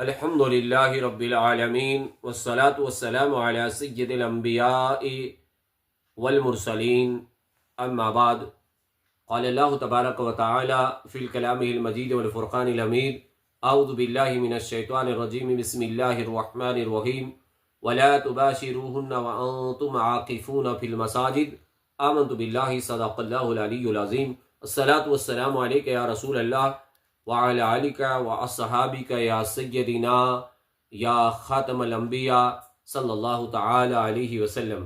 الحمدللہ رب العالمین والصلاة والسلام علی سید الانبیاء والمرسلین اما بعد قال اللہ تبارک و تعالی فی الکلامہ المجید والفرقان الحمید اعوذ باللہ من الشیطان الرجیم بسم اللہ الرحمن الرحیم ولا تباشروہن وانتم عاقفون فی المساجد آمنت باللہ صدق اللہ العلی العظیم الصلاة والسلام علیک یا رسول اللہ وعلی آلک واصحابک یا سیدنا یا خاتم الانبیاء صلی اللہ تعالی علیہ وسلم۔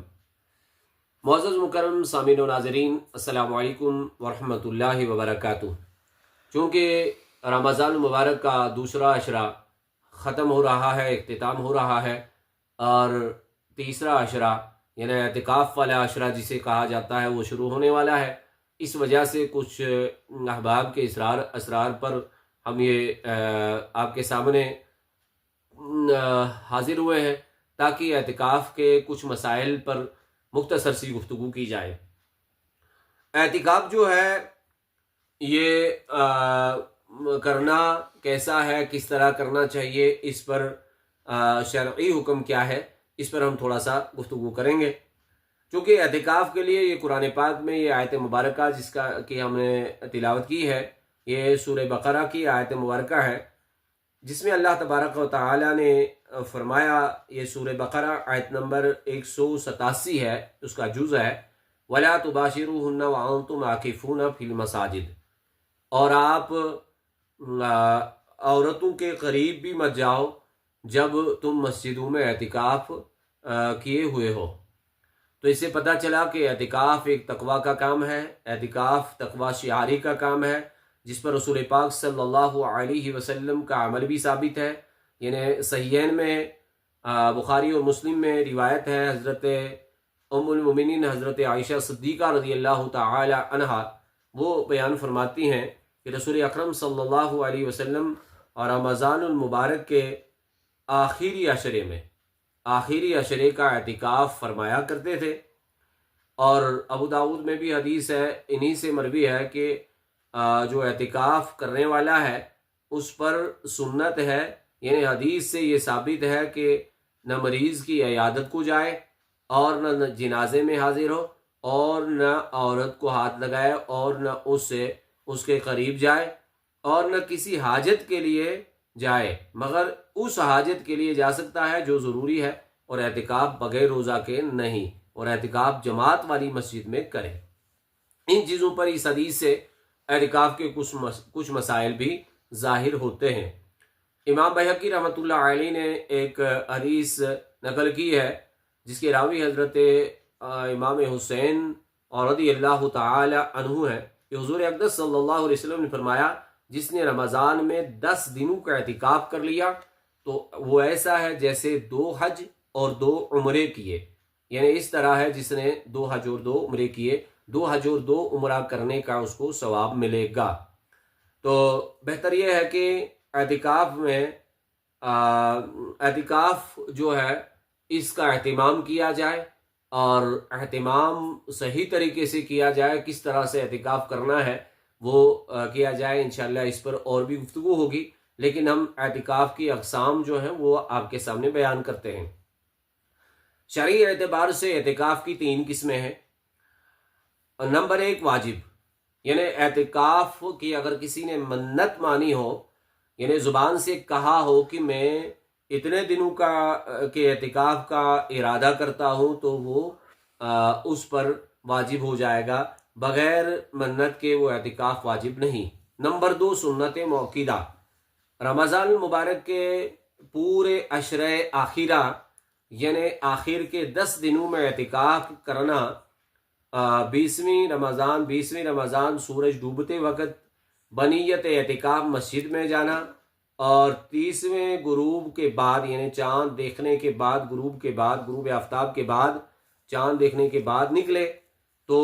معزز مکرم سامعین و ناظرین، السلام علیکم ورحمۃ اللہ وبرکاتہ۔ چونکہ رمضان المبارک کا دوسرا عشرہ ختم ہو رہا ہے، اختتام ہو رہا ہے، اور تیسرا عشرہ یعنی اعتکاف والا عشرہ جسے کہا جاتا ہے وہ شروع ہونے والا ہے۔ اس وجہ سے کچھ احباب کے اسرار پر ہم یہ آپ کے سامنے حاضر ہوئے ہیں تاکہ اعتکاف کے کچھ مسائل پر مختصر سی گفتگو کی جائے۔ اعتکاف جو ہے یہ کرنا کیسا ہے، کس طرح کرنا چاہیے، اس پر شرعی حکم کیا ہے، اس پر ہم تھوڑا سا گفتگو کریں گے۔ چونکہ اعتکاف کے لیے یہ قرآن پاک میں یہ آیت مبارکہ جس کا کہ ہم نے تلاوت کی ہے، یہ سورہ بقرہ کی آیت مبارکہ ہے، جس میں اللہ تبارک و تعالی نے فرمایا، یہ سورہ بقرہ آیت نمبر 187 ہے، اس کا جزء ہے، وَلَا تُبَاشِرُوهُنَّ وَأَنْتُمْ عَاكِفُونَ فِي الْمَسَاجِدِ، اور آپ عورتوں کے قریب بھی مت جاؤ جب تم مسجدوں میں اعتکاف کیے ہوئے ہو۔ تو اس سے پتہ چلا کہ اعتکاف ایک تقویٰ کا کام ہے، اعتکاف تقویٰ شعاری کا کام ہے، جس پر رسول پاک صلی اللہ علیہ وسلم کا عمل بھی ثابت ہے۔ یعنی صحیحین میں بخاری اور مسلم میں روایت ہے، حضرت ام المومنین حضرت عائشہ صدیقہ رضی اللہ تعالی عنہا وہ بیان فرماتی ہیں کہ رسول اکرم صلی اللہ علیہ وسلم اور رمضان المبارک کے آخری عشرے کا اعتکاف فرمایا کرتے تھے۔ اور ابو داؤد میں بھی حدیث ہے، انہی سے مروی ہے کہ جو اعتکاف کرنے والا ہے اس پر سنت ہے، یعنی حدیث سے یہ ثابت ہے کہ نہ مریض کی عیادت کو جائے، اور نہ جنازے میں حاضر ہو، اور نہ عورت کو ہاتھ لگائے، اور نہ اس کے قریب جائے، اور نہ کسی حاجت کے لیے جائے، مگر اس حاجت کے لیے جا سکتا ہے جو ضروری ہے، اور اعتکاف بغیر روزہ کے نہیں، اور اعتکاف جماعت والی مسجد میں کرے۔ ان چیزوں پر اس حدیث سے اعتکاف کے کچھ مسائل بھی ظاہر ہوتے ہیں۔ امام بحقی رحمۃ اللہ علیہ نے ایک حدیث نقل کی ہے جس کے راوی حضرت امام حسین اور رضی اللہ تعالی عنہ ہے کہ حضور اقدس صلی اللہ علیہ وسلم نے فرمایا، جس نے رمضان میں 10 دنوں کا اعتکاف کر لیا تو وہ ایسا ہے جیسے 2 حج اور 2 عمرے کیے۔ یعنی اس طرح ہے جس نے 2 حج اور 2 عمرے کیے، 2 حج اور 2 عمرہ کرنے کا اس کو ثواب ملے گا۔ تو بہتر یہ ہے کہ اعتکاف جو ہے اس کا اہتمام کیا جائے، اور اہتمام صحیح طریقے سے کیا جائے، کس طرح سے اعتکاف کرنا ہے وہ کیا جائے۔ انشاءاللہ اس پر اور بھی گفتگو ہوگی، لیکن ہم اعتکاف کی اقسام جو ہیں وہ آپ کے سامنے بیان کرتے ہیں۔ شرعی اعتبار سے اعتکاف کی 3 قسمیں ہیں۔ نمبر 1 واجب، یعنی اعتکاف کی اگر کسی نے منت مانی ہو، یعنی زبان سے کہا ہو کہ میں اتنے دنوں کے اعتکاف کا ارادہ کرتا ہوں، تو وہ اس پر واجب ہو جائے گا، بغیر منت کے وہ اعتکاف واجب نہیں۔ نمبر 2 سنت موقدہ، رمضان المبارک کے پورے عشرہ آخرہ یعنی آخر کے 10 دنوں میں اعتکاف کرنا، 20ویں رمضان سورج ڈوبتے وقت بنیت اعتکاف مسجد میں جانا، اور 30ویں غروب کے بعد یعنی چاند دیکھنے کے بعد، غروب آفتاب کے بعد، چاند دیکھنے کے بعد نکلے، تو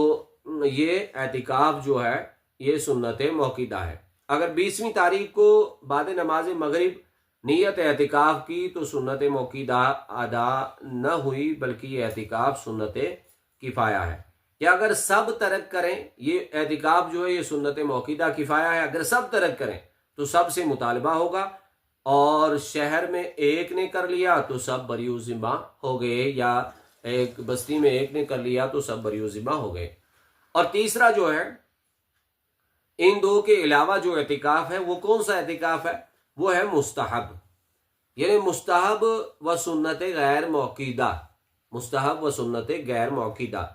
یہ اعتکاف جو ہے یہ سنت موقدہ ہے۔ اگر 20ویں تاریخ کو بعد نماز مغرب نیت اعتکاف کی تو سنت موقدہ ادا نہ ہوئی، بلکہ یہ اعتکاف سنت کفایہ ہے۔ کہ اگر سب ترک کریں، یہ اعتکاف جو ہے یہ سنت موقدہ کفایہ ہے، اگر سب ترک کریں تو سب سے مطالبہ ہوگا اور شہر میں ایک نے کر لیا تو سب بری و ذمہ ہو گئے، یا ایک بستی میں ایک نے کر لیا تو سب بری و ذمہ ہو گئے۔ اور تیسرا جو ہے، ان دو کے علاوہ جو اعتکاف ہے وہ کون سا اعتکاف ہے؟ وہ ہے مستحب، یعنی مستحب و سنت غیر موقیدہ، مستحب و سنت غیر موقیدہ۔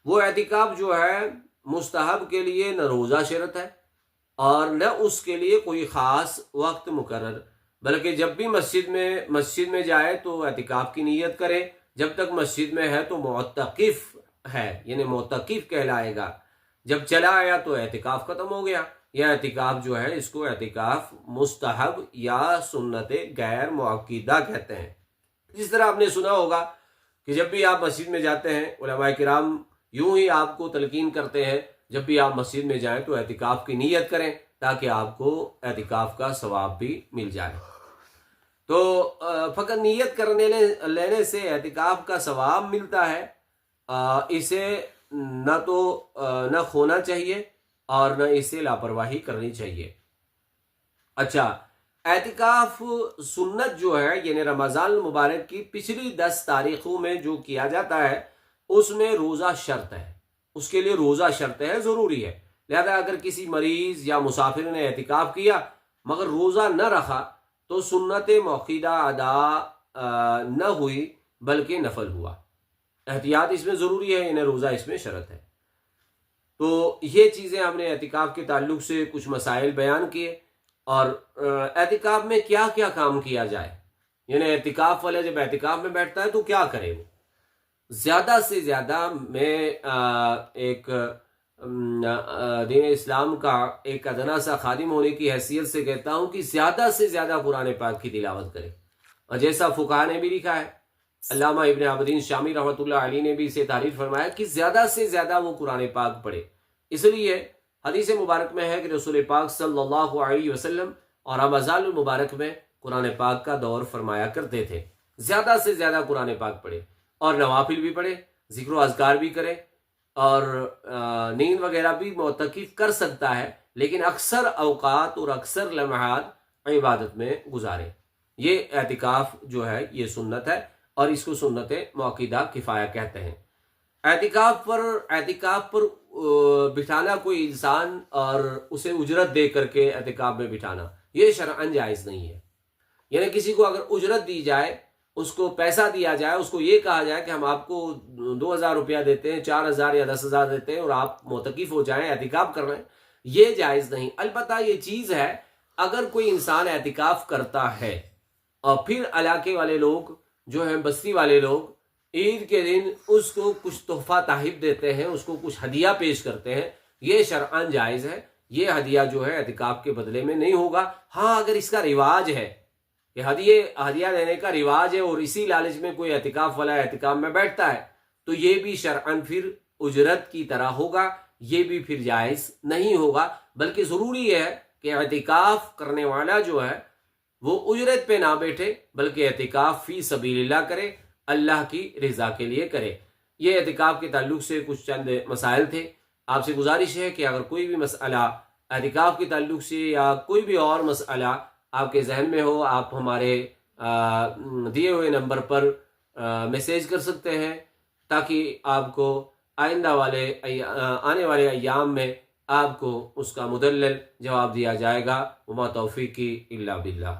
وہ اعتکاف جو ہے مستحب کے لیے نہ روزہ شرط ہے اور نہ اس کے لیے کوئی خاص وقت مقرر، بلکہ جب بھی مسجد میں جائے تو اعتکاف کی نیت کرے، جب تک مسجد میں ہے تو معتکف ہے، یعنی معتکف کہلائے گا۔ جب چلا آیا تو اعتکاف ختم ہو گیا۔ یہ اعتکاف جو ہے اس کو اعتکاف مستحب یا سنت غیر مؤکدہ کہتے ہیں۔ جس طرح آپ نے سنا ہوگا کہ جب بھی آپ مسجد میں جاتے ہیں، علماء کرام یوں ہی آپ کو تلقین کرتے ہیں، جب بھی آپ مسجد میں جائیں تو اعتکاف کی نیت کریں تاکہ آپ کو اعتکاف کا ثواب بھی مل جائے۔ تو فقط نیت لینے سے اعتکاف کا ثواب ملتا ہے، اسے نہ کھونا چاہیے اور نہ اسے لاپرواہی کرنی چاہیے۔ اچھا، اعتکاف سنت جو ہے، یعنی رمضان المبارک کی پچھلی 10 تاریخوں میں جو کیا جاتا ہے اس میں روزہ شرط ہے، اس کے لیے روزہ شرط ہے، ضروری ہے۔ لہذا اگر کسی مریض یا مسافر نے اعتکاف کیا مگر روزہ نہ رکھا تو سنت موقیدہ ادا نہ ہوئی بلکہ نفل ہوا۔ احتیاط اس میں ضروری ہے، انہیں روزہ اس میں شرط ہے۔ تو یہ چیزیں ہم نے اعتکاف کے تعلق سے کچھ مسائل بیان کیے، اور اعتکاف میں کیا کیا کام کیا جائے، یعنی اعتکاف والا جب اعتکاف میں بیٹھتا ہے تو کیا کرے وہ۔ زیادہ سے زیادہ میں ایک دین اسلام کا ایک ادنا سا خادم ہونے کی حیثیت سے کہتا ہوں کہ زیادہ سے زیادہ قرآن پاک کی تلاوت کرے، اور جیسا فقہا نے بھی لکھا ہے، علامہ ابن عابدین شامی رحمۃ اللہ علیہ نے بھی اسے تعریف فرمایا کہ زیادہ سے زیادہ وہ قرآن پاک پڑھے۔ اس لیے حدیث مبارک میں ہے کہ رسول پاک صلی اللہ علیہ وسلم اور رمضان المبارک میں قرآن پاک کا دور فرمایا کرتے تھے۔ زیادہ سے زیادہ قرآن پاک پڑھے اور نوافل بھی پڑھے، ذکر و اذکار بھی کرے، اور نیند وغیرہ بھی معتکف کر سکتا ہے، لیکن اکثر اوقات اور اکثر لمحات عبادت میں گزارے۔ یہ اعتکاف جو ہے یہ سنت ہے، اور اس کو سنت موقدہ کفایہ کہتے ہیں۔ اعتکاف پر بٹھانا کوئی انسان اور اسے اجرت دے کر کے اعتکاف میں بٹھانا، یہ شرعاً جائز نہیں ہے۔ یعنی کسی کو اگر اجرت دی جائے، اس کو پیسہ دیا جائے، اس کو یہ کہا جائے کہ ہم آپ کو 2000 روپیہ دیتے ہیں، 4000 یا 10,000 دیتے ہیں اور آپ معتکف ہو جائیں، اعتکاف کر رہے ہیں، یہ جائز نہیں۔ البتہ یہ چیز ہے، اگر کوئی انسان اعتکاف کرتا ہے اور پھر علاقے والے لوگ جو ہیں، بستی والے لوگ عید کے دن اس کو کچھ تحفہ تحائف دیتے ہیں، اس کو کچھ ہدیہ پیش کرتے ہیں، یہ شرعاً جائز ہے۔ یہ ہدیہ جو ہے اعتکاف کے بدلے میں نہیں ہوگا۔ ہاں، اگر اس کا رواج ہے کہ ہدیہ دینے کا رواج ہے اور اسی لالچ میں کوئی اعتکاف والا اعتکاف میں بیٹھتا ہے تو یہ بھی شرعاً پھر اجرت کی طرح ہوگا، یہ بھی پھر جائز نہیں ہوگا۔ بلکہ ضروری ہے کہ اعتکاف کرنے والا جو ہے وہ اجرت پہ نہ بیٹھے بلکہ اعتکاف فی سبیل اللہ کرے، اللہ کی رضا کے لیے کرے۔ یہ اعتکاف کے تعلق سے کچھ چند مسائل تھے۔ آپ سے گزارش ہے کہ اگر کوئی بھی مسئلہ اعتکاف کے تعلق سے یا کوئی بھی اور مسئلہ آپ کے ذہن میں ہو، آپ ہمارے دیے ہوئے نمبر پر میسیج کر سکتے ہیں، تاکہ آپ کو آنے والے ایام میں آپ کو اس کا مدلل جواب دیا جائے گا۔ وما توفیقی الا باللہ۔